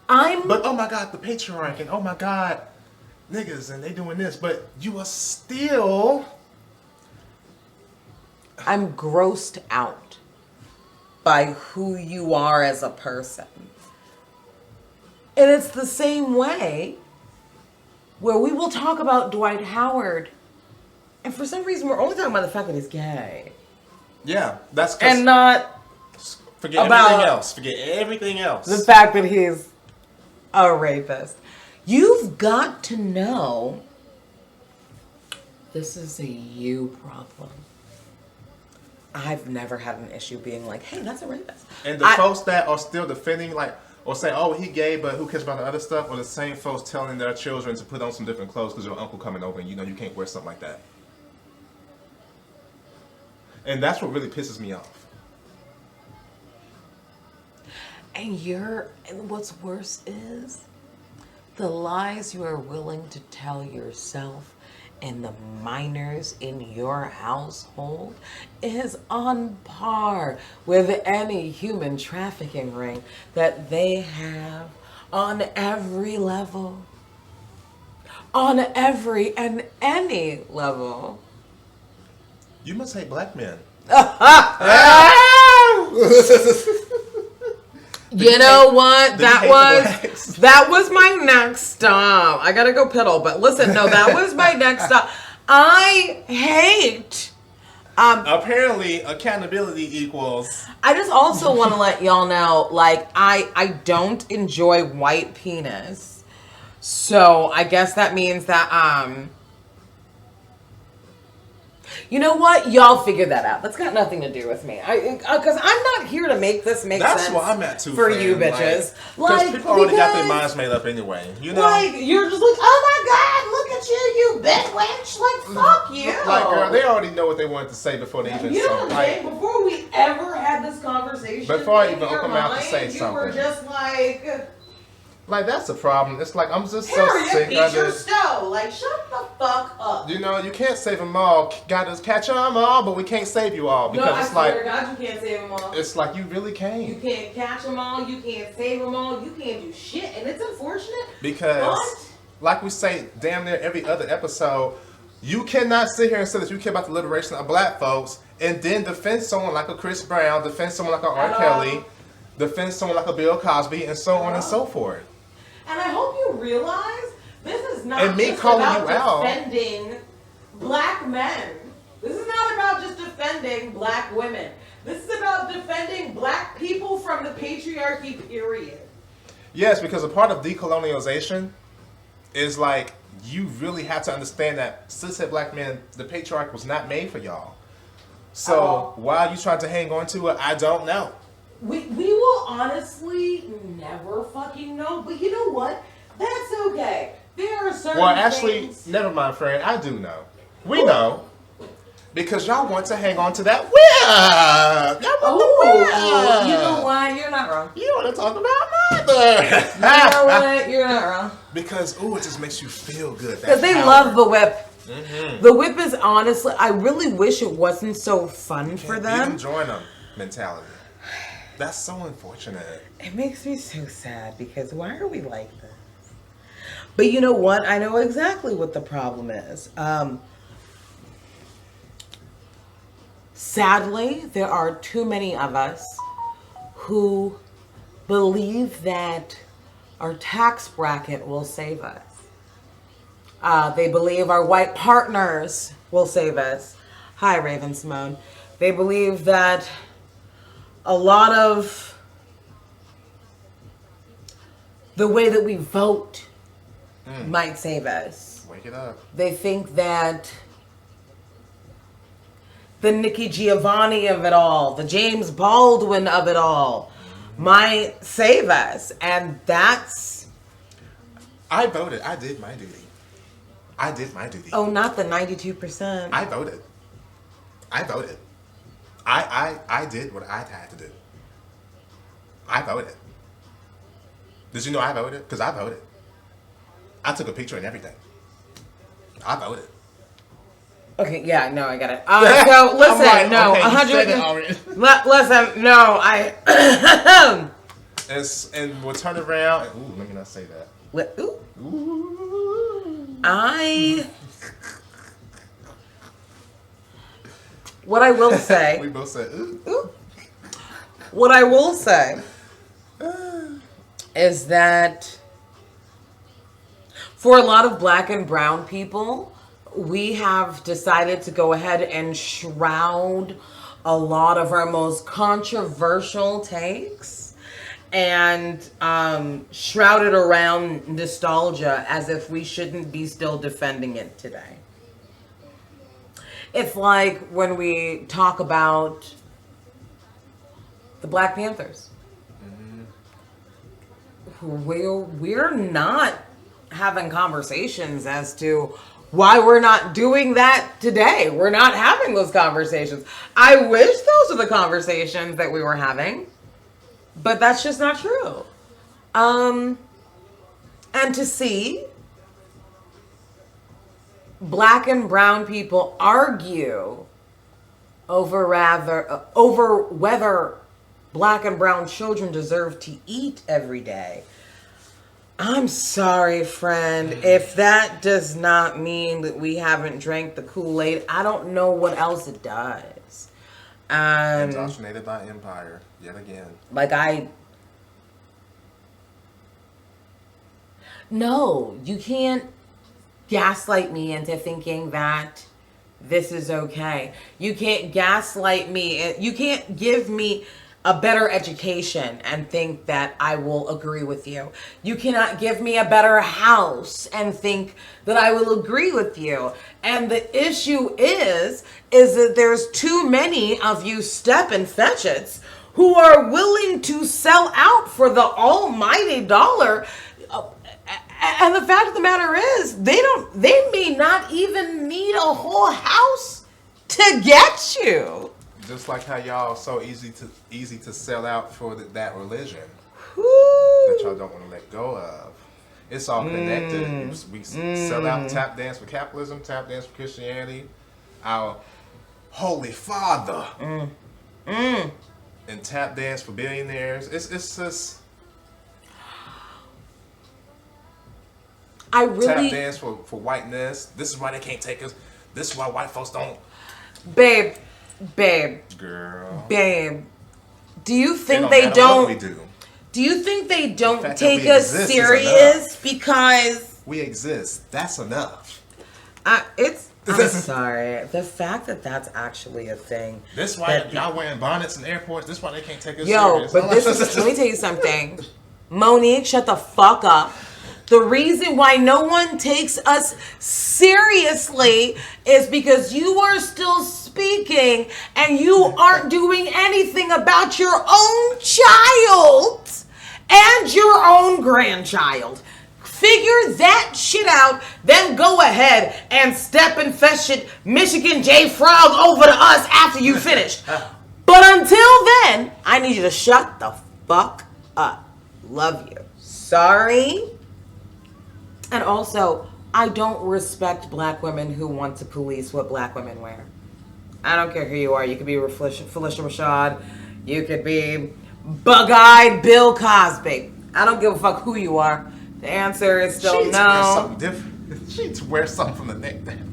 But oh my God, the patriarchy, and oh my God, niggas, and they doing this, but you are still... I'm grossed out by who you are as a person. And it's the same way where we will talk about Dwight Howard, and for some reason we're only talking about the fact that he's gay. Yeah, that's... And not forget everything else. Forget everything else. The fact that he's a rapist. You've got to know this is a you problem. I've never had an issue being like, hey, that's a rapist. And the folks that are still defending, like, or say, oh, he gay, but who cares about the other stuff? Or the same folks telling their children to put on some different clothes because your uncle coming over and you know you can't wear something like that. And that's what really pisses me off. And what's worse is the lies you are willing to tell yourself and the minors in your household is on par with any human trafficking ring that they have on every level. On every and any level. You must hate black men. You know what? That was my next stop. I gotta go piddle, but listen, no, that was my next stop. I hate. Apparently, accountability equals. I just also want to let y'all know, like, I don't enjoy white penis, so I guess that means that you know what? Y'all figure that out. That's got nothing to do with me. Because I'm not here to make this make sense. That's where I'm at too, for friend. you bitches. Because people already got their minds made up anyway. You know, like you're just like, oh my god, look at you big witch. Like fuck you. Like girl, they already know what they wanted to say before they even. You know what I'm saying? Before we ever had this conversation, before I even open my mouth to say something, you were just like. Like that's the problem. It's like I'm just Harriet, so sick beat of your it. stove. Like shut the fuck up. You know, you can't save them all. Got to catch them all, but we can't save you all because it's I like. swear to God, you can't save them all. It's like you really You can't. can't catch them all. You can't save them all. You can't do shit, and it's unfortunate. Because, like we say, damn near every other episode, you cannot sit here and say that you care about the liberation of black folks and then defend someone like a Chris Brown, defend someone like a R. Kelly, defend someone like a Bill Cosby, and so on and so forth. And I hope you realize this is not And me just calling about you out. defending black men. This is not about just defending black women. This is about defending black people from the patriarchy, period. Yes, because a part of decolonialization is like you really have to understand that cishet black men, the patriarch was not made for y'all. So why are you trying to hang on to it? I don't know. We will honestly never fucking know, but you know what? That's okay. There are certain things. Never mind, friend. I do know. We know. Because y'all want to hang on to that whip. Y'all want the whip. You know what? You're not wrong. You want to talk about mother. You know what? You're not wrong. Because, it just makes you feel good. Because they love the whip. Mm-hmm. The whip is honestly, I really wish it wasn't so fun for them. Even join them mentality. That's so unfortunate. It makes me so sad because why are we like this? But you know what? I know exactly what the problem is. Sadly, there are too many of us who believe that our tax bracket will save us. They believe our white partners will save us. Hi, Raven Simone. They believe that a lot of the way that we vote might save us. Wake it up. They think that the Nikki Giovanni of it all, the James Baldwin of it all, might save us. And that's... I voted. I did my duty. Oh, not the 92%. I voted. I did what I had to do. I voted. Did you know I voted? Because I voted. I took a picture and everything. I voted. Okay, yeah, no, I got it. So listen, like, no, okay, 100. Listen, no, I. and we'll turn around. Ooh, let me not say that. Ooh. Ooh. What I will say. We both said ooh. Ooh. What I will say is that for a lot of black and brown people, we have decided to go ahead and shroud a lot of our most controversial takes and shroud it around nostalgia as if we shouldn't be still defending it today. It's like when we talk about the Black Panthers. We're not having conversations as to why we're not doing that today. We're not having those conversations. I wish those are the conversations that we were having, but that's just not true. And to see black and brown people argue over whether black and brown children deserve to eat every day. I'm sorry, friend. If that does not mean that we haven't drank the Kool-Aid, I don't know what else it does. Indoctrinated by empire, yet again. No, you can't gaslight me into thinking that this is okay. You can't gaslight me. You can't give me a better education and think that I will agree with you. You cannot give me a better house and think that I will agree with you. And the issue is that there's too many of you step and fetchits who are willing to sell out for the almighty dollar. And the fact of the matter is, they may not even need a whole house to get you. Just like how y'all so easy to sell out for that religion that y'all don't want to let go of. It's all connected. We sell out, tap dance for capitalism, tap dance for Christianity, our Holy Father, and tap dance for billionaires. It's just tap dance for whiteness. This is why they can't take us. This is why white folks don't. Babe. Girl. Babe. Do you think they don't? What we do. Do you think they don't take us serious because we exist? That's enough. I'm sorry. The fact that that's actually a thing. This why y'all wearing bonnets in airports. This why they can't take us But serious. let me tell you something. Monique, shut the fuck up. The reason why no one takes us seriously is because you are still speaking and you aren't doing anything about your own child and your own grandchild. Figure that shit out, then go ahead and step and fetch it Michigan J Frog over to us after you finish. But until then, I need you to shut the fuck up. Love you. Sorry. And also, I don't respect black women who want to police what black women wear. I don't care who you are. You could be Felicia Rashad. You could be bug-eyed Bill Cosby. I don't give a fuck who you are. The answer is still no. Wear something different. She needs to wear something from the neck down.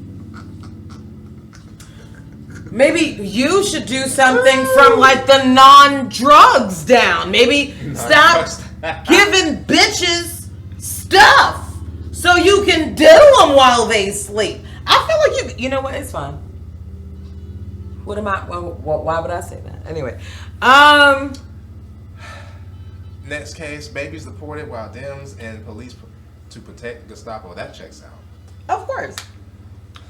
Maybe you should do something from like the non-drugs down. Maybe stop giving bitches stuff. So you can do them while they sleep. I feel like you know what? It's fine. What am I? Why would I say that? Anyway, Next case: babies deported while Dems and police to protect Gestapo. That checks out. Of course.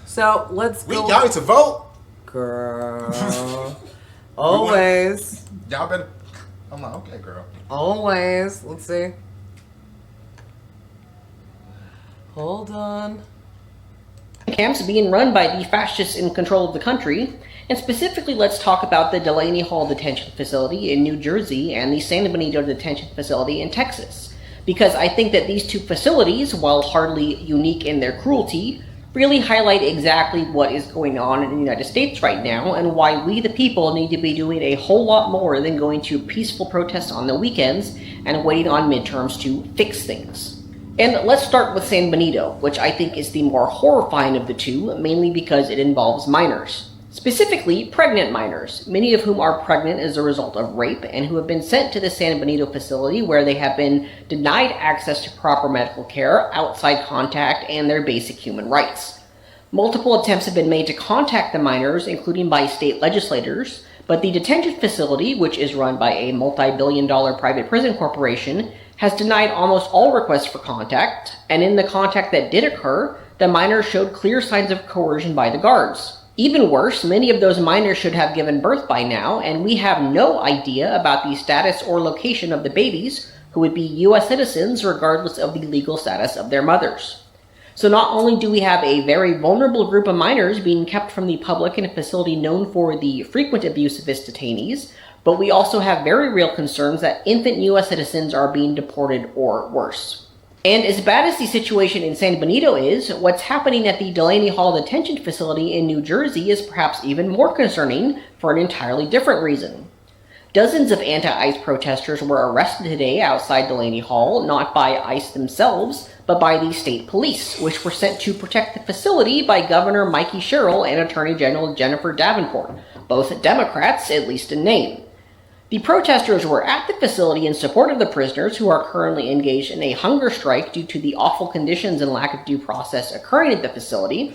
So let's go. Y'all need to vote, girl. Always. Y'all better. I'm like, okay, girl. Always. Let's see. Hold on. Camps being run by the fascists in control of the country, and specifically let's talk about the Delaney Hall Detention Facility in New Jersey and the San Benito Detention Facility in Texas, because I think that these two facilities, while hardly unique in their cruelty, really highlight exactly what is going on in the United States right now and why we the people need to be doing a whole lot more than going to peaceful protests on the weekends and waiting on midterms to fix things. And let's start with San Benito, which I think is the more horrifying of the two, mainly because it involves minors. Specifically, pregnant minors, many of whom are pregnant as a result of rape and who have been sent to the San Benito facility where they have been denied access to proper medical care, outside contact, and their basic human rights. Multiple attempts have been made to contact the minors, including by state legislators, but the detention facility, which is run by a multi-billion-dollar private prison corporation, has denied almost all requests for contact, and in the contact that did occur, the minors showed clear signs of coercion by the guards. Even worse, many of those minors should have given birth by now, and we have no idea about the status or location of the babies, who would be U.S. citizens regardless of the legal status of their mothers. So not only do we have a very vulnerable group of minors being kept from the public in a facility known for the frequent abuse of its detainees, but we also have very real concerns that infant U.S. citizens are being deported or worse. And as bad as the situation in San Benito is, what's happening at the Delaney Hall detention facility in New Jersey is perhaps even more concerning for an entirely different reason. Dozens of anti-ICE protesters were arrested today outside Delaney Hall, not by ICE themselves, but by the state police, which were sent to protect the facility by Governor Mikey Sherrill and Attorney General Jennifer Davenport, both Democrats, at least in name. The protesters were at the facility in support of the prisoners, who are currently engaged in a hunger strike due to the awful conditions and lack of due process occurring at the facility.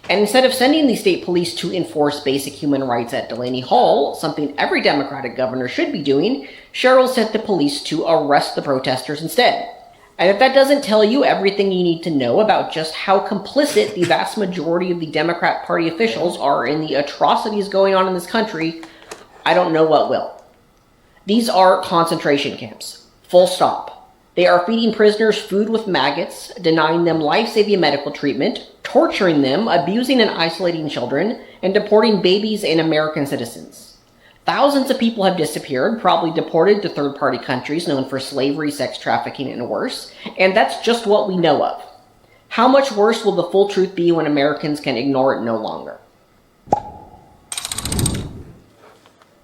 And instead of sending the state police to enforce basic human rights at Delaney Hall, something every Democratic governor should be doing, Sherrill sent the police to arrest the protesters instead. And if that doesn't tell you everything you need to know about just how complicit the vast majority of the Democrat Party officials are in the atrocities going on in this country, I don't know what will. These are concentration camps. Full stop. They are feeding prisoners food with maggots, denying them life-saving medical treatment, torturing them, abusing and isolating children, and deporting babies and American citizens. Thousands of people have disappeared, probably deported to third-party countries known for slavery, sex trafficking, and worse, and that's just what we know of. How much worse will the full truth be when Americans can ignore it no longer?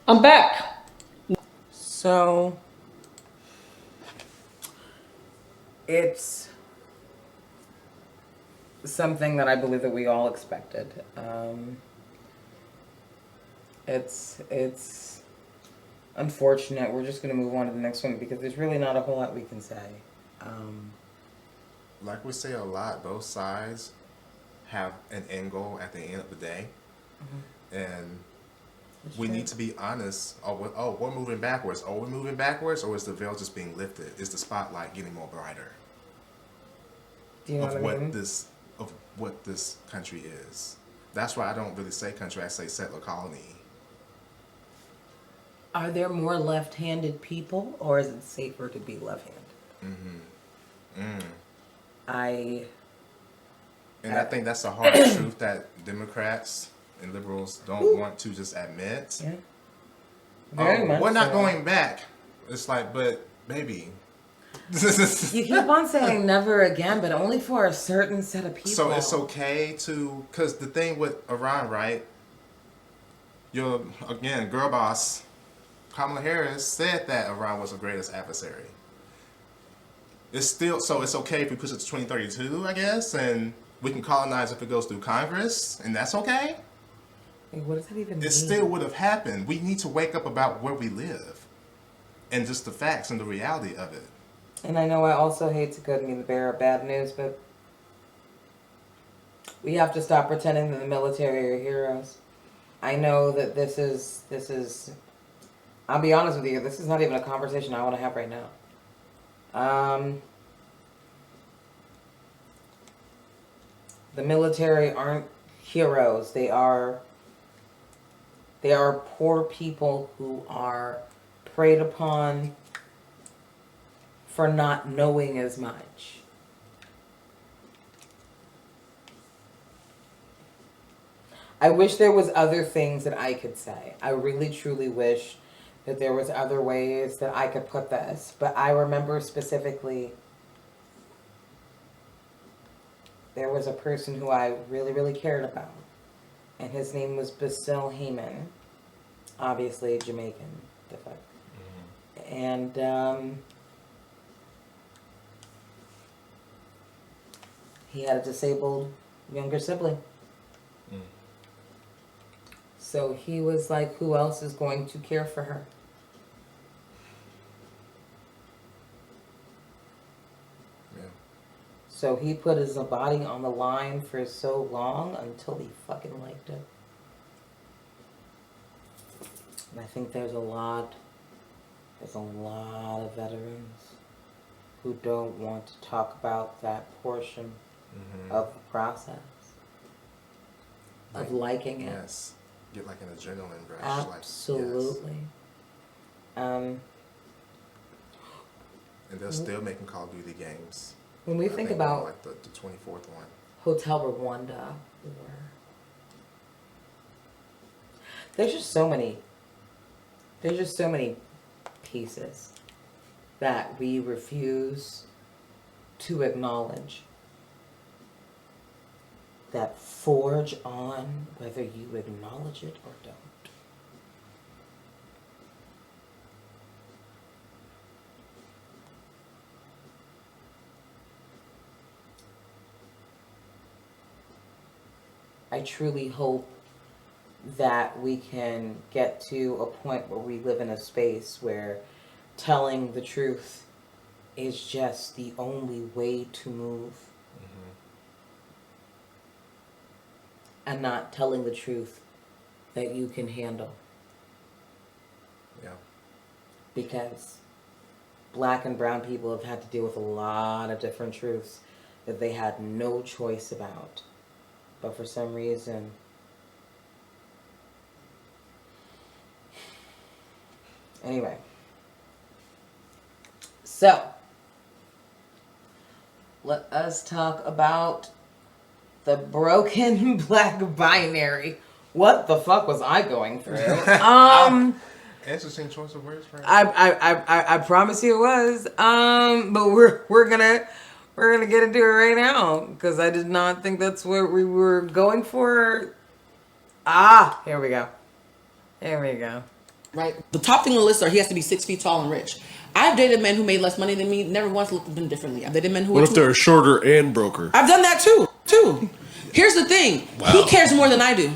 I'm back. So, it's something that I believe that we all expected. It's unfortunate. We're just going to move on to the next one because there's really not a whole lot we can say. Like we say a lot, both sides have an end goal at the end of the day. And we need to be honest. We're moving backwards. We're moving backwards, or is the veil just being lifted? Is the spotlight getting more brighter? Do you know what I mean? Of what this country is. That's why I don't really say country. I say settler colony. Are there more left-handed people, or is it safer to be left-handed? I think that's the hard truth that Democrats and liberals don't want to just admit. Yeah. Very much we're not so. going back. It's like, but baby. You keep on saying never again, but only for a certain set of people. So it's okay to, because the thing with Iran, right? Your, again, girl boss, Kamala Harris said that Iran was the greatest adversary. It's still, so it's okay if we push it to 2032, I guess, and we can colonize if it goes through Congress, and that's okay? Hey, what does that even mean? It still would have happened. We need to wake up about where we live and just the facts and the reality of it. And I know I also hate to be the bearer of bad news, but we have to stop pretending that the military are heroes. I know that this is, I'll be honest with you, this is not even a conversation I want to have right now. The military aren't heroes. They are poor people who are preyed upon for not knowing as much. I wish there was other things that I could say. I really truly wish that there was other ways that I could put this. But I remember specifically there was a person who I really, really cared about. And his name was Basil Heyman. Obviously Jamaican. The fuck. And he had a disabled younger sibling. So he was like, who else is going to care for her? Yeah. So he put his body on the line for so long until he fucking liked it. And I think there's a lot of veterans who don't want to talk about that portion of the process of liking it. Yes. Get like an adrenaline rush. Absolutely. And they're still making Call of Duty games. When we think about like the 24th one. Hotel Rwanda, or there's just so many pieces that we refuse to acknowledge that forge on whether you acknowledge it or don't. I truly hope that we can get to a point where we live in a space where telling the truth is just the only way to move. And not telling the truth that you can handle. Yeah. Because black and brown people have had to deal with a lot of different truths that they had no choice about. But for some reason, anyway. So, let us talk about the broken black binary. What the fuck was I going through? Interesting choice of words, right? I promise you it was. But we're gonna get into it right now because I did not think that's what we were going for. Here we go. Right? The top thing on the list are he has to be 6 feet tall and rich. I've dated men who made less money than me, never once looked at them differently. I've dated men who What if they're shorter and broker? I've done that too. Here's the thing. Wow. He cares more than I do.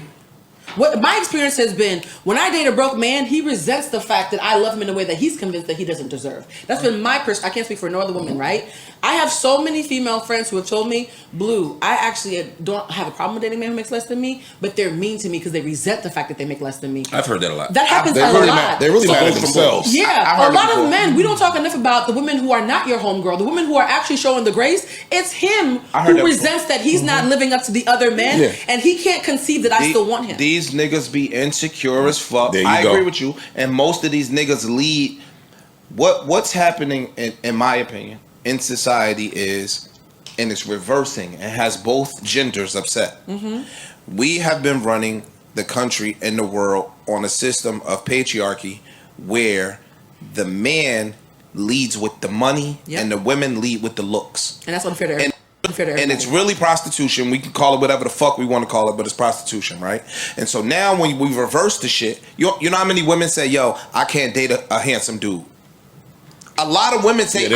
What my experience has been, when I date a broke man, he resents the fact that I love him in a way that he's convinced that he doesn't deserve. That's been my I can't speak for no other woman, right? I have so many female friends who have told me, Blue, I actually don't have a problem with dating a man who makes less than me, but they're mean to me because they resent the fact that they make less than me. I've heard that a lot. That happens a lot. They really mad at themselves. Yeah, a lot of men, we don't talk enough about the women who are not your homegirl, the women who are actually showing the grace. It's him who resents that he's not living up to the other men, and he can't conceive that I still want him. These niggas be insecure as fuck. There you I go. agree with you. And most of these niggas lead. What's happening, in my opinion, in society is, and it's reversing and has both genders upset. Mm-hmm. We have been running the country and the world on a system of patriarchy where the man leads with the money and the women lead with the looks. And that's unfair to everyone. And it's really prostitution. We can call it whatever the fuck we want to call it, but it's prostitution, right? And so now when we reverse the shit, you know how many women say, yo, I can't date a handsome dude. A lot of women say,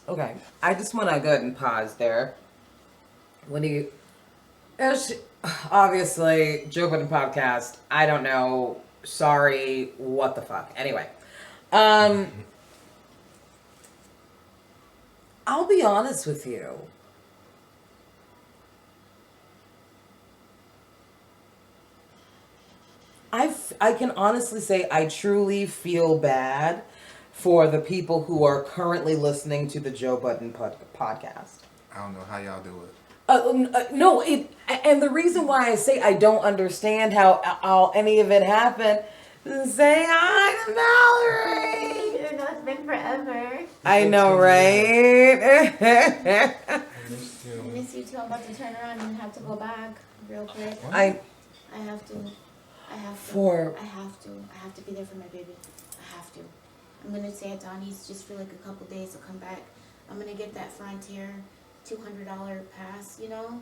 Okay, I just want to go ahead and pause there. Obviously, Joe Budden podcast, I don't know, sorry, what the fuck. Anyway, I'll be honest with you. I can honestly say I truly feel bad for the people who are currently listening to the Joe Budden podcast. I don't know how y'all do it. No, and the reason why I say I don't understand how any of it happened is say hi to Mallory. It's been forever. I know, right? I miss you too. I'm about to turn around and have to go back real quick. I have to. I have to be there for my baby. I have to. I'm gonna stay at Donnie's just for like a couple days. I'll come back. I'm gonna get that Frontier $200 pass, you know?